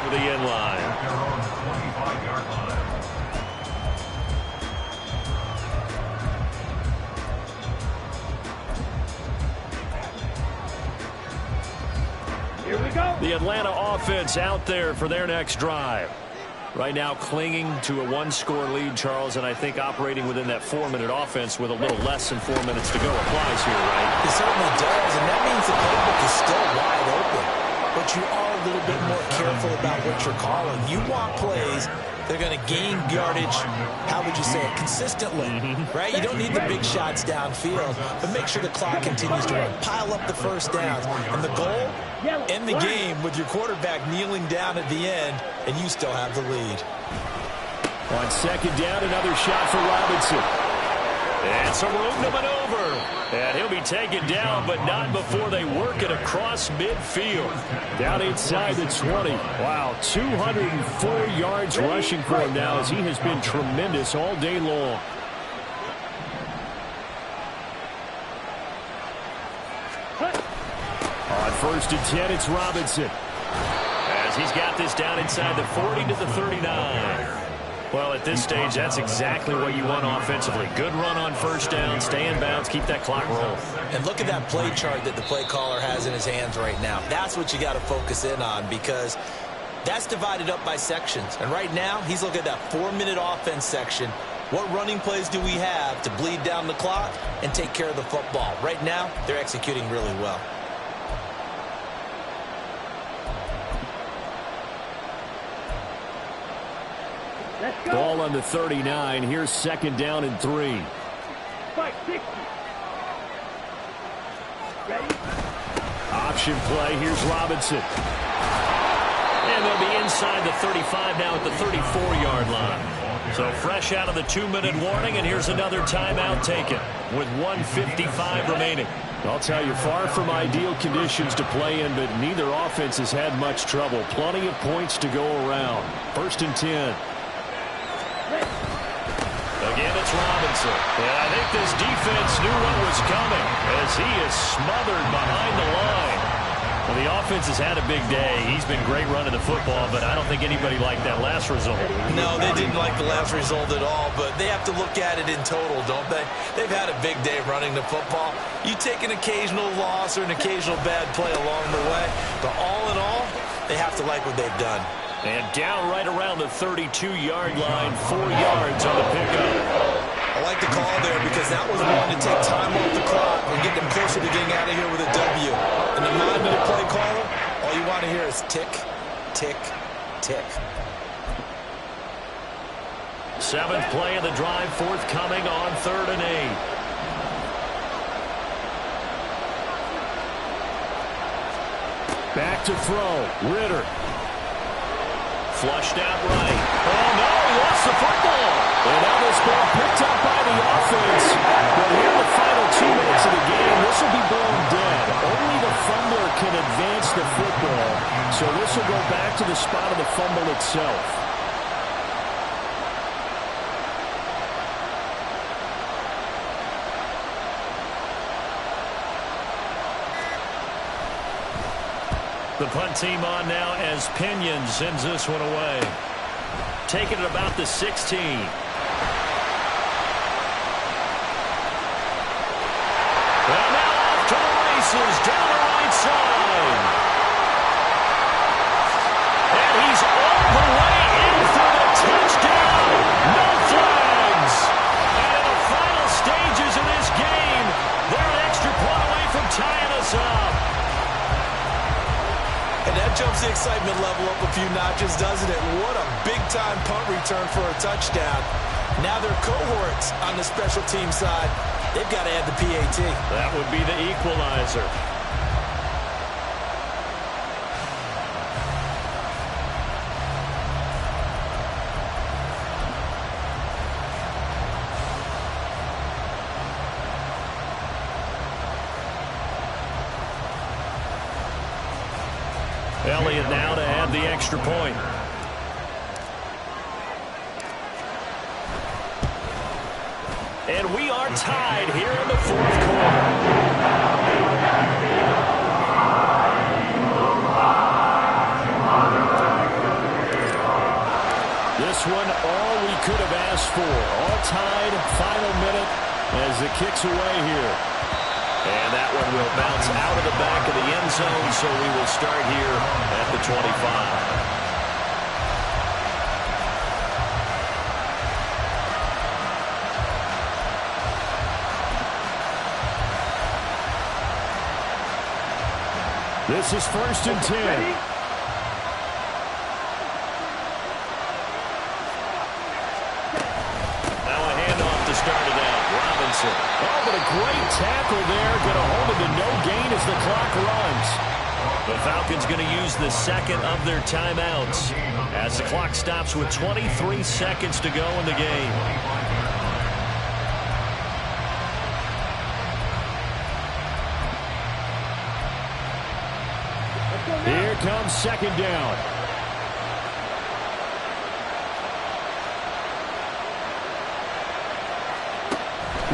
To the end line. At their own 25-yard line. Here we go. The Atlanta offense out there for their next drive. Right now clinging to a one-score lead, Charles, and I think operating within that 4-minute offense with a little less than 4 minutes to go applies here, right? It certainly does, and that means the playbook is still wide open. But you are a little bit more careful about what you're calling. You want plays they're going to gain yardage, how would you say it, consistently, right? You don't need the big shots downfield, but make sure the clock continues to run. Pile up the first downs. And the goal, end the game with your quarterback kneeling down at the end, and you still have the lead. On 2nd down, another shot for Robinson. And some room to maneuver. And he'll be taken down, but not before they work it across midfield. Down inside the 20. Wow, 204 yards rushing for him now as he has been tremendous all day long. On 1st and 10, it's Robinson. As he's got this down inside the 40 to the 39. Well, at this stage, that's exactly what you want offensively. Good run on first down, stay in bounds, keep that clock rolling. And look at that play chart that the play caller has in his hands right now. That's what you got to focus in on, because that's divided up by sections. And right now, he's looking at that 4-minute offense section. What running plays do we have to bleed down the clock and take care of the football? Right now, they're executing really well. Ball on the 39. Here's 2nd down and 3. Spike 60. Ready? Option play. Here's Robinson. And they'll be inside the 35 now at the 34-yard line. So fresh out of the 2-minute warning, and here's another timeout taken with 1:55 remaining. I'll tell you, far from ideal conditions to play in, but neither offense has had much trouble. Plenty of points to go around. 1st and 10. Again, it's Robinson. And I think this defense knew what was coming as he is smothered behind the line. Well, the offense has had a big day. He's been great running the football, but I don't think anybody liked that last result. No, they didn't like the last result at all, but they have to look at it in total, don't they? They've had a big day running the football. You take an occasional loss or an occasional bad play along the way, but all in all, they have to like what they've done. And down right around the 32-yard line, 4 yards on the pickup. I like the call there because that was one to take time off the clock and get them closer to getting out of here with a W. And the 9-minute play caller, all you want to hear is tick, tick, tick. 7th play of the drive, forthcoming on 3rd and 8. Back to throw. Ritter. Flushed out right. Oh, no, he lost the football. And now this ball picked up by the offense. But here in the final 2 minutes of the game, this will be blown dead. Only the fumbler can advance the football. So this will go back to the spot of the fumble itself. The punt team on now as Pinion sends this one away. Taking it about the 16. Well, now off to the races down the right side. And he's all the way in for the touchdown. No flags. And in the final stages of this game, they're an extra point away from tying us up. And that jumps the excitement level up a few notches, doesn't it? What a big-time punt return for a touchdown. Now their cohorts on the special team side, they've got to add the PAT. That would be the equalizer. Elliott now to add the extra point. And we are tied here in the 4th quarter. This one, all we could have asked for. All tied, final minute as it kicks away here. And that one will bounce out of the back of the end zone, so we will start here at the 25. This is 1st and 10. Ready? Now a handoff to start it out. Robinson. Oh, but a great tackle there. Going to hold him to no gain as the clock runs. The Falcons going to use the 2nd of their timeouts as the clock stops with 23 seconds to go in the game. Here comes 2nd down.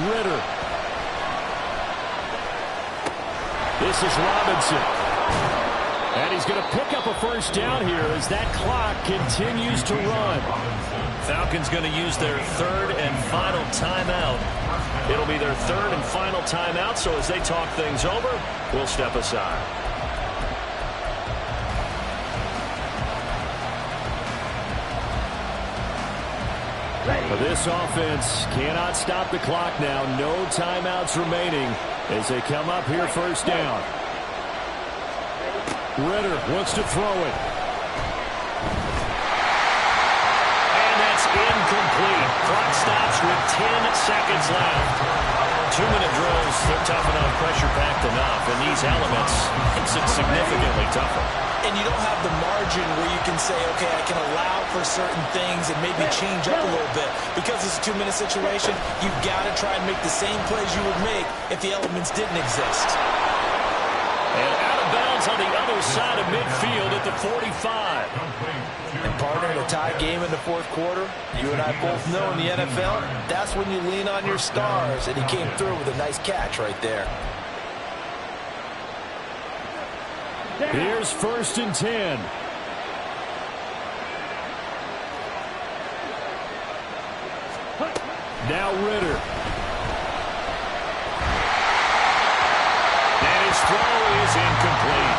Ritter. This is Robinson. And he's going to pick up a first down here as that clock continues to run. Falcons going to use their third and final timeout. It'll be their third and final timeout, so as they talk things over, we'll step aside. This offense cannot stop the clock now. No timeouts remaining as they come up here first down. Ritter wants to throw it. And that's incomplete. Clock stops with 10 seconds left. 2-minute drills, they're tough enough, pressure-packed enough, and these elements makes it significantly tougher. And you don't have the margin where you can say, okay, I can allow for certain things and maybe change up a little bit. Because it's a 2-minute situation, you've got to try and make the same plays you would make if the elements didn't exist. And out of bounds on the other side of midfield at the 45. And partner, in a tie game in the fourth quarter, you and I both know in the NFL, that's when you lean on your stars. And he came through with a nice catch right there. Here's first and 10. Now Ritter. And his throw is incomplete.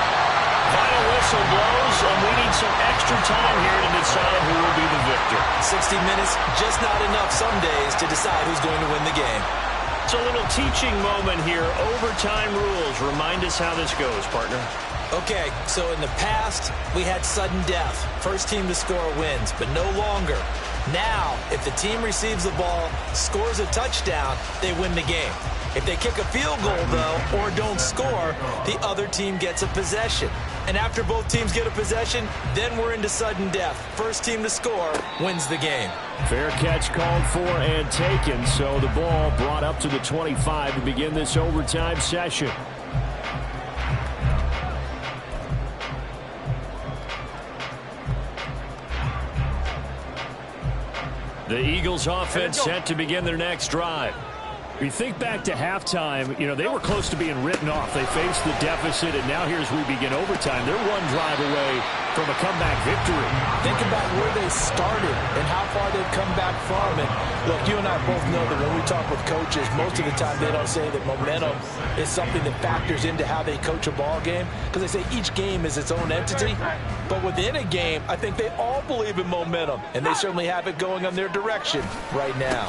Final whistle blows, and we need some extra time here to decide who will be the victor. 60 minutes, just not enough some days to decide who's going to win the game. It's a little teaching moment here. Overtime rules. Remind us how this goes, partner. Okay, so in the past, we had sudden death. First team to score wins, but no longer. Now, if the team receives the ball, scores a touchdown, they win the game. If they kick a field goal, though, or don't score, the other team gets a possession. And after both teams get a possession, then we're into sudden death. First team to score wins the game. Fair catch called for and taken, so the ball brought up to the 25 to begin this overtime session. The Eagles offense set to begin their next drive. You think back to halftime, you know, they were close to being written off. They faced the deficit, and now here's we begin overtime. They're one drive away from a comeback victory. Think about where they started and how far they've come back from. And look, you and I both know that when we talk with coaches, most of the time they don't say that momentum is something that factors into how they coach a ball game, because they say each game is its own entity. But within a game, I think they all believe in momentum, and they certainly have it going on their direction right now.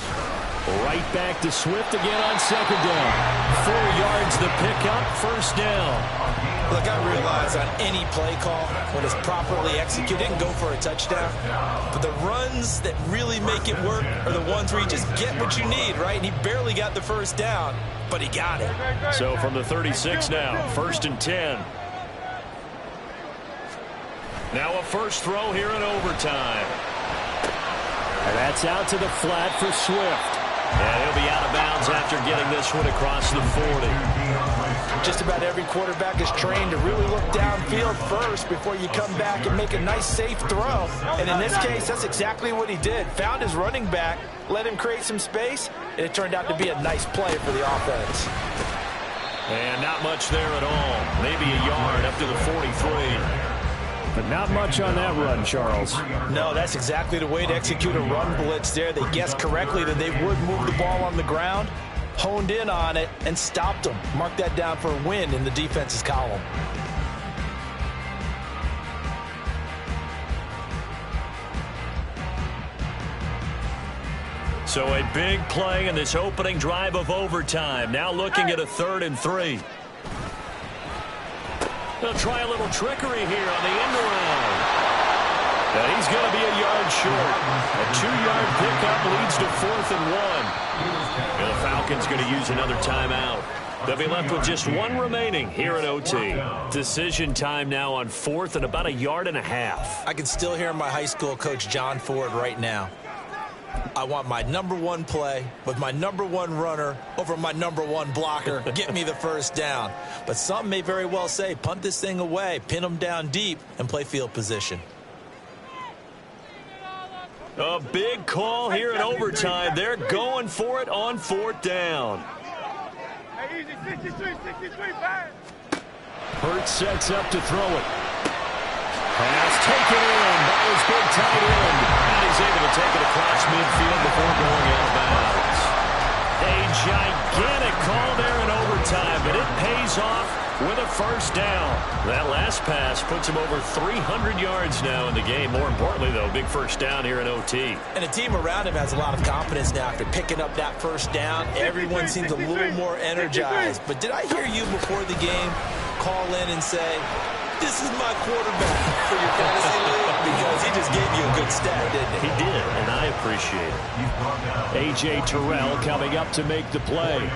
Right back to Swift again on second down. 4 yards the pickup, first down. Look, I realize on any play call, when it's properly executed, and go for a touchdown. But the runs that really make it work are the ones where you just get what you need, right? And he barely got the first down, but he got it. So from the 36 now, first and 10. Now a first throw here in overtime. And that's out to the flat for Swift. And he'll be out of bounds after getting this one across the 40. Just about every quarterback is trained to really look downfield first before you come back and make a nice, safe throw. And in this case, that's exactly what he did. Found his running back, let him create some space, and it turned out to be a nice play for the offense. And not much there at all. Maybe a yard up to the 43. But not much on that run, Charles. No, that's exactly the way to execute a run blitz there. They guessed correctly that they would move the ball on the ground, honed in on it, and stopped them. Mark that down for a win in the defense's column. So a big play in this opening drive of overtime. Now looking at a 3rd and 3. They'll try a little trickery here on the end around. And he's going to be a yard short. A 2-yard pickup leads to 4th and 1. And the Falcons going to use another timeout. They'll be left with just one remaining here at OT. Decision time now on 4th and about a yard and a half. I can still hear my high school coach, John Ford, right now. I want my #1 play with my #1 runner over my #1 blocker. Get me the first down. But some may very well say, punt this thing away, pin them down deep, and play field position. A big call here in overtime. They're going for it on 4th down. Hey, easy, 63, 63, fine. Hurts sets up to throw it. Pass taken in by his big tight end. And he's able to take it across midfield before going out of bounds. A gigantic call there in overtime, but it pays off with a first down. That last pass puts him over 300 yards now in the game. More importantly, though, big first down here in OT. And the team around him has a lot of confidence now after picking up that first down. Everyone seems a little more energized. But did I hear you before the game call in and say, this is my quarterback for your fantasy league? Because he just gave you a good stat, didn't he? He did, and I appreciate it. A.J. Terrell coming up to make the play.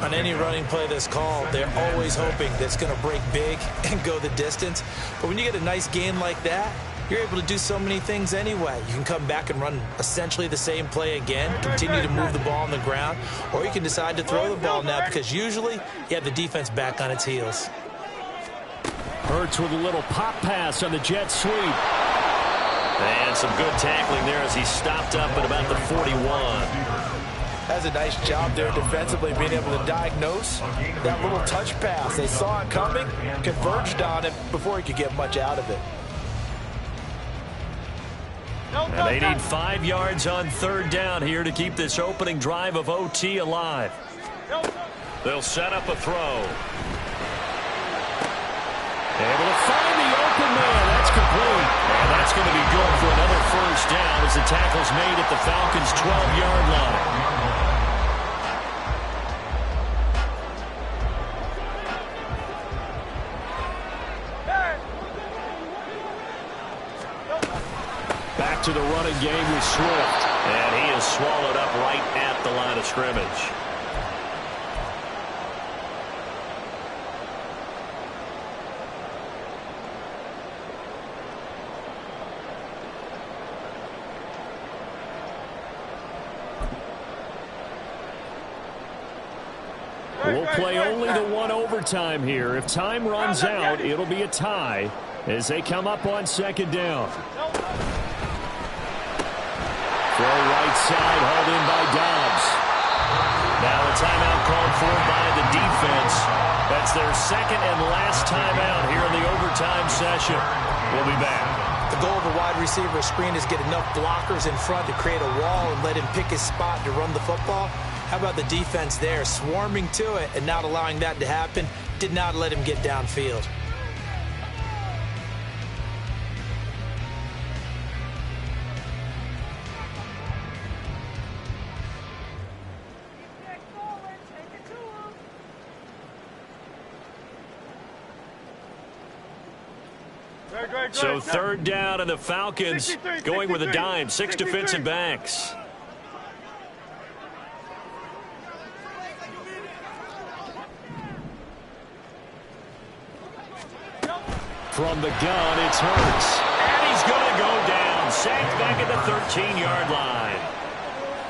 On any running play that's called, they're always hoping that it's going to break big and go the distance. But when you get a nice game like that, you're able to do so many things anyway. You can come back and run essentially the same play again, continue to move the ball on the ground, or you can decide to throw the ball now because usually you have the defense back on its heels. Hurts with a little pop pass on the jet sweep. And some good tackling there as he stopped up at about the 41. Has a nice job there defensively, being able to diagnose that little touch pass. They saw it coming, converged on it before he could get much out of it. And they need 5 yards on third down here to keep this opening drive of OT alive. They'll set up a throw. Able to find the open man. That's complete. And that's going to be good for another first down as the tackle's made at the Falcons' 12-yard line. Back to the running game with Swift. And he is swallowed up right at the line of scrimmage. We'll play only the one overtime here. If time runs out, it'll be a tie as they come up on second down. Throw right side, hauled in by Dobbs. Now a timeout called for by the defense. That's their second and last timeout here in the overtime session. We'll be back. The goal of a wide receiver screen is get enough blockers in front to create a wall and let him pick his spot to run the football. How about the defense there, swarming to it and not allowing that to happen? Did not let him get downfield. So third down, and the Falcons going with a dime, 6 defensive backs. From the gun, it's Hurts. And he's going to go down. Sacked back at the 13-yard line.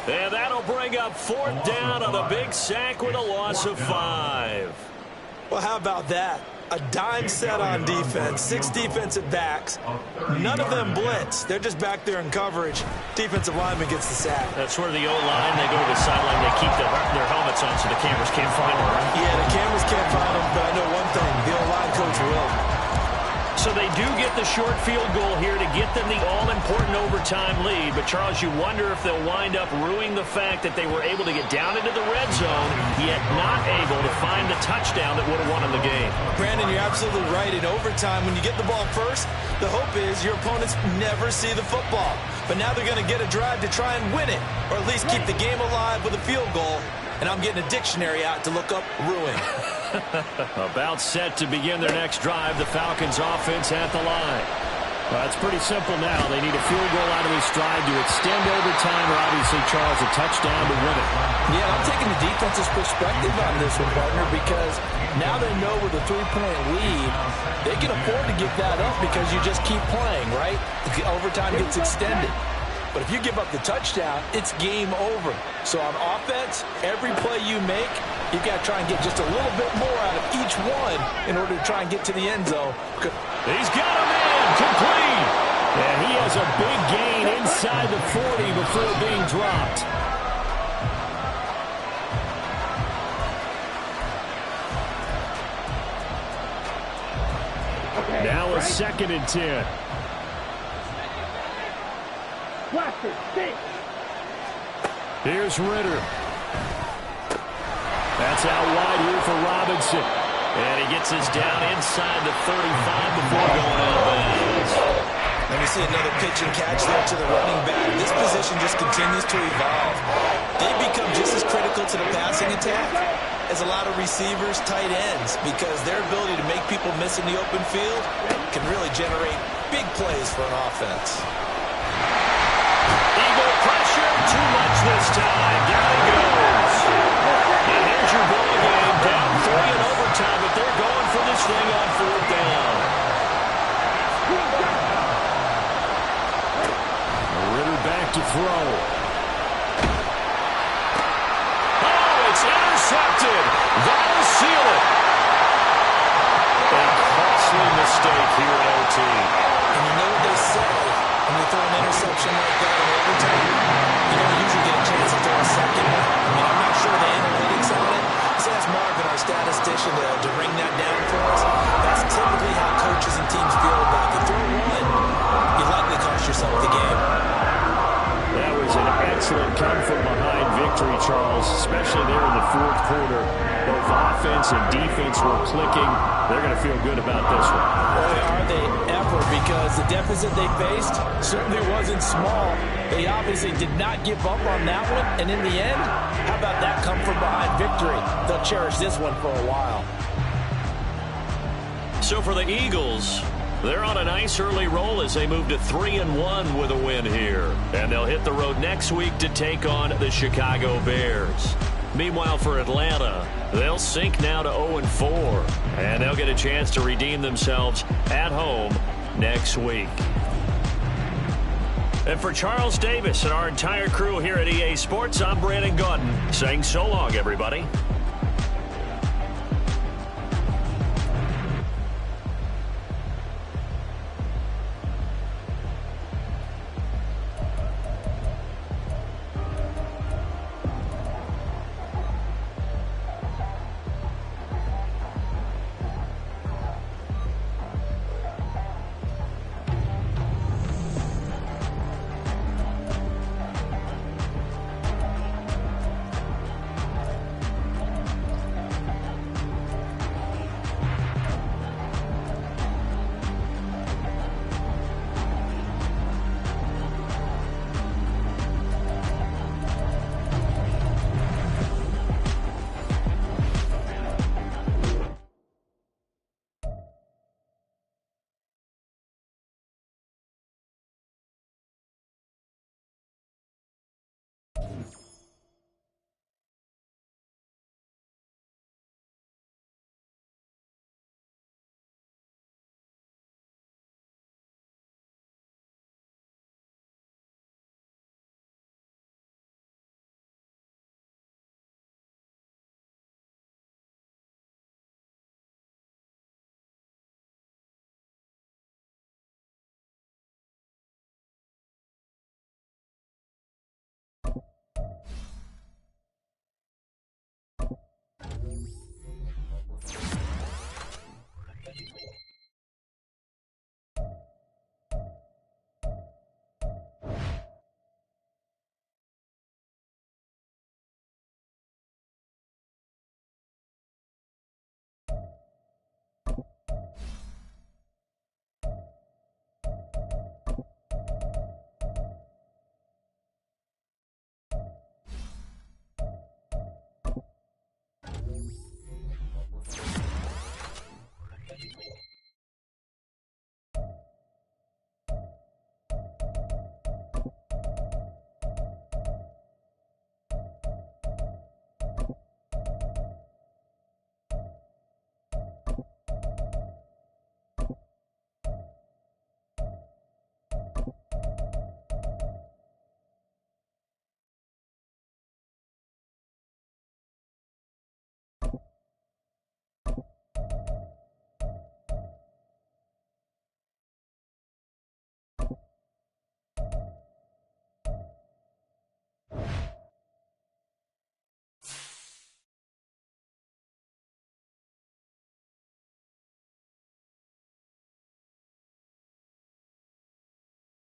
And that'll bring up fourth down on a big sack with a loss of 5. Well, how about that? A dime set on defense, 6 defensive backs. None of them blitz. They're just back there in coverage. Defensive lineman gets the sack. That's where the O-line, they go to the sideline, they keep their helmets on so the cameras can't find them, right? Yeah, the cameras can't find them, but I know one thing. The O-line coach will. So they do get the short field goal here to get them the all-important overtime lead. But, Charles, you wonder if they'll wind up ruining the fact that they were able to get down into the red zone, yet not able to find the touchdown that would have won them the game. Brandon, you're absolutely right. In overtime, when you get the ball first, the hope is your opponents never see the football. But now they're going to get a drive to try and win it, or at least keep the game alive with a field goal. And I'm getting a dictionary out to look up ruin. About set to begin their next drive, the Falcons offense at the line. Well, it's pretty simple now. They need a field goal out of this drive to extend overtime, or obviously, Charles, a touchdown to win it. Yeah, I'm taking the defense's perspective on this one, partner, because now they know with a 3-point lead, they can afford to give that up because you just keep playing, right? The overtime gets extended. But if you give up the touchdown, it's game over. So on offense, every play you make, you've got to try and get just a little bit more out of each one in order to try and get to the end zone. He's got a man complete. And he has a big gain inside the 40 before being dropped. Now a 2nd and 10. Here's Ritter. That's out wide here for Robinson. And he gets us down inside the 35 before going out of bounds. And we see another pitch and catch there to the running back. This position just continues to evolve. They become just as critical to the passing attack as a lot of receivers, tight ends, because their ability to make people miss in the open field can really generate big plays for an offense. Eagle pressure, too much this time. Down he goes. And here's your ball game, down 3 in overtime, but they're going for this thing on 4th down. Ritter back to throw. Oh, it's intercepted. That'll seal it. A costly mistake here at OT. And you know what they say, when you throw an interception like that in overtime, you don't usually get a chance to throw a second one. I mean, I'm not sure the analytics on it. Let's ask Marvin, our statistician, to ring that down for us. That's typically how coaches and teams feel about it. Throw one, you likely cost yourself the game. That was an excellent come-from-behind victory, Charles, especially there in the 4th quarter. Both offense and defense were clicking. They're going to feel good about this one. Boy, are they ever, because the deficit they faced certainly wasn't small. They obviously did not give up on that one, and in the end, how about that come-from-behind victory? They'll cherish this one for a while. So for the Eagles, they're on a nice early roll as they move to 3-1 with a win here. And they'll hit the road next week to take on the Chicago Bears. Meanwhile, for Atlanta, they'll sink now to 0-4. And they'll get a chance to redeem themselves at home next week. And for Charles Davis and our entire crew here at EA Sports, I'm Brandon Gaudin saying so long, everybody.